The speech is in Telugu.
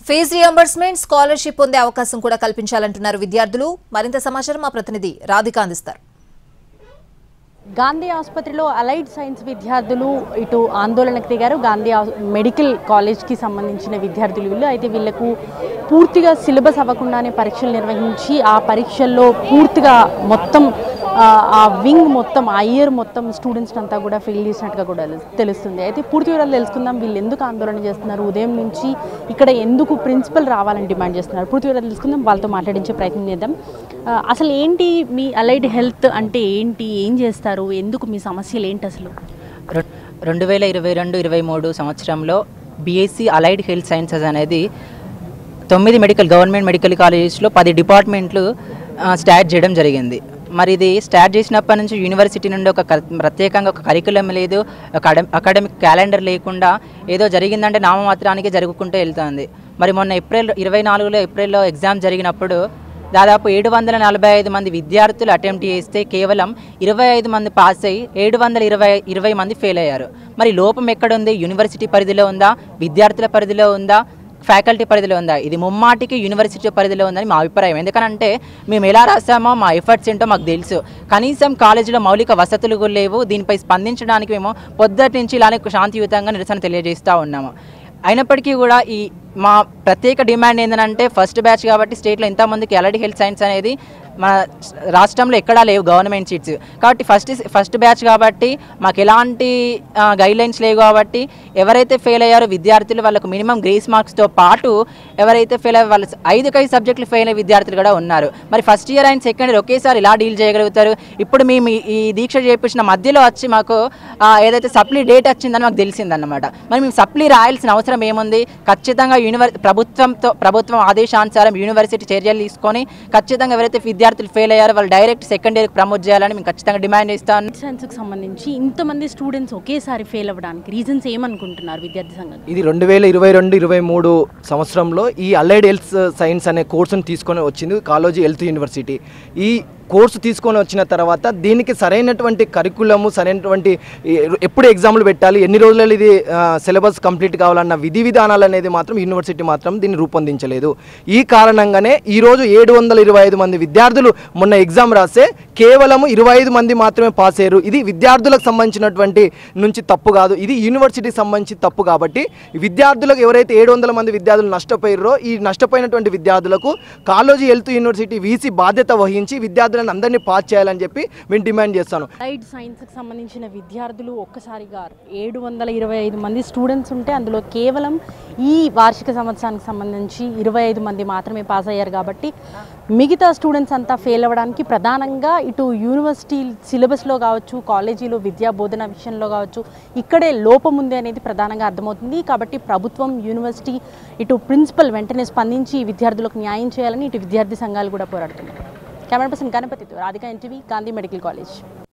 ఫీజు రియంబర్స్మెంట్ స్కాలర్షిప్ పొందే అవకాశం కూడా కల్పించాలంటున్నారు విద్యార్థులు. మరింత సమాచారం మా ప్రతినిధి రాధిక అందిస్తారు. గాంధీ ఆసుపత్రిలో అలైడ్ సైన్స్ విద్యార్థులు ఇటు ఆందోళనకు దిగారు. గాంధీ మెడికల్ కాలేజ్కి సంబంధించిన విద్యార్థులు వీళ్ళు. అయితే వీళ్లకు పూర్తిగా సిలబస్ అవ్వకుండానే పరీక్షలు నిర్వహించి ఆ పరీక్షల్లో పూర్తిగా మొత్తం ఆ వింగ్ మొత్తం ఆ ఇయర్ మొత్తం స్టూడెంట్స్ అంతా కూడా ఫెయిల్ చేసినట్టుగా కూడా తెలుస్తుంది. అయితే పూర్తి వివరాలు తెలుసుకుందాం. వీళ్ళు ఎందుకు ఆందోళన చేస్తున్నారు, ఉదయం నుంచి ఇక్కడ ఎందుకు ప్రిన్సిపల్ రావాలని డిమాండ్ చేస్తున్నారు, పూర్తి వివరాలు తెలుసుకుందాం. వాళ్ళతో మాట్లాడించే ప్రయత్నం చేద్దాం. అసలు ఏంటి మీ అలైడ్ హెల్త్ అంటే ఏంటి, ఏం చేస్తారు, ఎందుకు మీ సమస్యలు ఏంటి అసలు? 2022-23 సంవత్సరంలో బీఎస్సీ అలైడ్ హెల్త్ సైన్సెస్ అనేది 9 గవర్నమెంట్ మెడికల్ కాలేజెస్లో 10 డిపార్ట్మెంట్లు స్టార్ట్ చేయడం జరిగింది. మరి ఇది స్టార్ట్ చేసినప్పటి నుంచి యూనివర్సిటీ నుండి ప్రత్యేకంగా ఒక కరికులం లేదు, ఒక అకాడమిక్ క్యాలెండర్ లేకుండా ఏదో జరిగిందంటే నామమాత్రానికి జరుగుకుంటూ వెళ్తుంది. మరి మొన్న April 24 ఎగ్జామ్ జరిగినప్పుడు దాదాపు 745 మంది విద్యార్థులు అటెంప్ట్ చేస్తే కేవలం 25 మంది పాస్ అయ్యి 720 మంది ఫెయిల్ అయ్యారు. మరి లోపం ఎక్కడుంది? యూనివర్సిటీ పరిధిలో ఉందా, విద్యార్థుల పరిధిలో ఉందా, ఫ్యాకల్టీ పరిధిలో ఉందా? ఇది ముమ్మాటికి యూనివర్సిటీ పరిధిలో ఉందని మా అభిప్రాయం. ఎందుకంటే మేము ఎలా రాసామో మా ఎఫర్ట్స్ ఏంటో మాకు తెలుసు. కనీసం కాలేజీలో మౌలిక వసతులు కూడా లేవు. దీనిపై స్పందించడానికి మేము పొద్దుటి నుంచి ఇలానే శాంతియుతంగా నిరసన తెలియజేస్తూ ఉన్నాము. అయినప్పటికీ కూడా ఈ మా ప్రత్యేక డిమాండ్ ఏంటంటే ఫస్ట్ బ్యాచ్ కాబట్టి స్టేట్లో ఇంతమందికి అలైడ్ హెల్త్ సైన్స్ అనేది మన రాష్ట్రంలో ఎక్కడా లేవు గవర్నమెంట్ సీట్స్ కాబట్టి ఫస్ట్ బ్యాచ్ కాబట్టి మాకు ఎలాంటి గైడ్లైన్స్ లేవు. కాబట్టి ఎవరైతే ఫెయిల్ అయ్యారో విద్యార్థులు వాళ్ళకు మినిమం గ్రేస్ మార్క్స్తో పాటు ఎవరైతే ఫెయిల్ అయ్యారో వాళ్ళు 5 సబ్జెక్టులు ఫెయిల్ అయ్యే విద్యార్థులు కూడా ఉన్నారు. మరి first year and second year ఒకేసారి ఇలా డీల్ చేయగలుగుతారు? ఇప్పుడు మేము ఈ దీక్ష చేపించిన మధ్యలో వచ్చి మాకు ఏదైతే సప్లీ డేట్ వచ్చిందని మాకు తెలిసిందన్నమాట. మరి మేము సప్లీ రాయాల్సిన అవసరం ఏముంది? ఖచ్చితంగా ప్రభుత్వం ఆదేశానుసారం యూనివర్సిటీ చర్యలు తీసుకొని ఖచ్చితంగా ఎవరైతే విద్యార్థులు ఫెయిల్ అయ్యారో వాళ్ళు డైరెక్ట్ సెకండ్ ఇయర్కి ప్రమోట్ చేయాలని మేము ఖచ్చితంగా డిమాండ్ చేస్తాను. సైన్స్కి సంబంధించి ఇంతమంది స్టూడెంట్స్ ఒకేసారి ఫెయిల్ అవ్వడానికి రీజన్స్ ఏమనుకుంటున్నారు విద్యార్థి సంఘం? ఇది 2022-23 సంవత్సరంలో ఈ అలైడ్ హెల్త్ సైన్స్ అనే కోర్సును తీసుకొని వచ్చింది కాలేజీ హెల్త్ యూనివర్సిటీ. ఈ కోర్సు తీసుకొని వచ్చిన తర్వాత దీనికి సరైనటువంటి కరికులము, సరైనటువంటి ఎప్పుడు ఎగ్జామ్లు పెట్టాలి, ఎన్ని రోజులలో ఇది సిలబస్ కంప్లీట్ కావాలన్న విధి విధానాలు అనేది మాత్రం యూనివర్సిటీ మాత్రం దీన్ని రూపొందించలేదు. ఈ కారణంగానే ఈరోజు 725 మంది విద్యార్థులు మొన్న ఎగ్జామ్ రాస్తే కేవలం 25 మంది మాత్రమే పాస్ అయ్యారు. ఇది విద్యార్థులకు సంబంధించినటువంటి నుంచి తప్పు కాదు, ఇది యూనివర్సిటీకి సంబంధించి తప్పు. కాబట్టి విద్యార్థులకు ఎవరైతే 700 మంది విద్యార్థులు నష్టపోయారో ఈ నష్టపోయినటువంటి విద్యార్థులకు కాలేజీ హెల్త్ యూనివర్సిటీ వీసీ బాధ్యత వహించి విద్యార్థులు అందరినీ పాస్ చేయాలని చెప్పి మేము డిమాండ్ చేస్తాను. అలైడ్ సైన్స్కి సంబంధించిన విద్యార్థులు ఒక్కసారిగా 725 మంది స్టూడెంట్స్ ఉంటే అందులో కేవలం ఈ వార్షిక సంవత్సరానికి సంబంధించి 25 మంది మాత్రమే పాస్ అయ్యారు. కాబట్టి మిగతా స్టూడెంట్స్ అంతా ఫెయిల్ అవ్వడానికి ప్రధానంగా ఇటు యూనివర్సిటీ సిలబస్లో కావచ్చు, కాలేజీలో విద్యా బోధన విషయంలో కావచ్చు ఇక్కడే లోపం ఉంది అనేది ప్రధానంగా అర్థమవుతుంది. కాబట్టి ప్రభుత్వం, యూనివర్సిటీ, ఇటు ప్రిన్సిపల్ వెంటనే స్పందించి విద్యార్థులకు న్యాయం చేయాలని ఇటు విద్యార్థి సంఘాలు కూడా పోరాడుతున్నాయి. కెమెరా పర్సన్ గణపతితో Radhika, NTV, Gandhi medical college.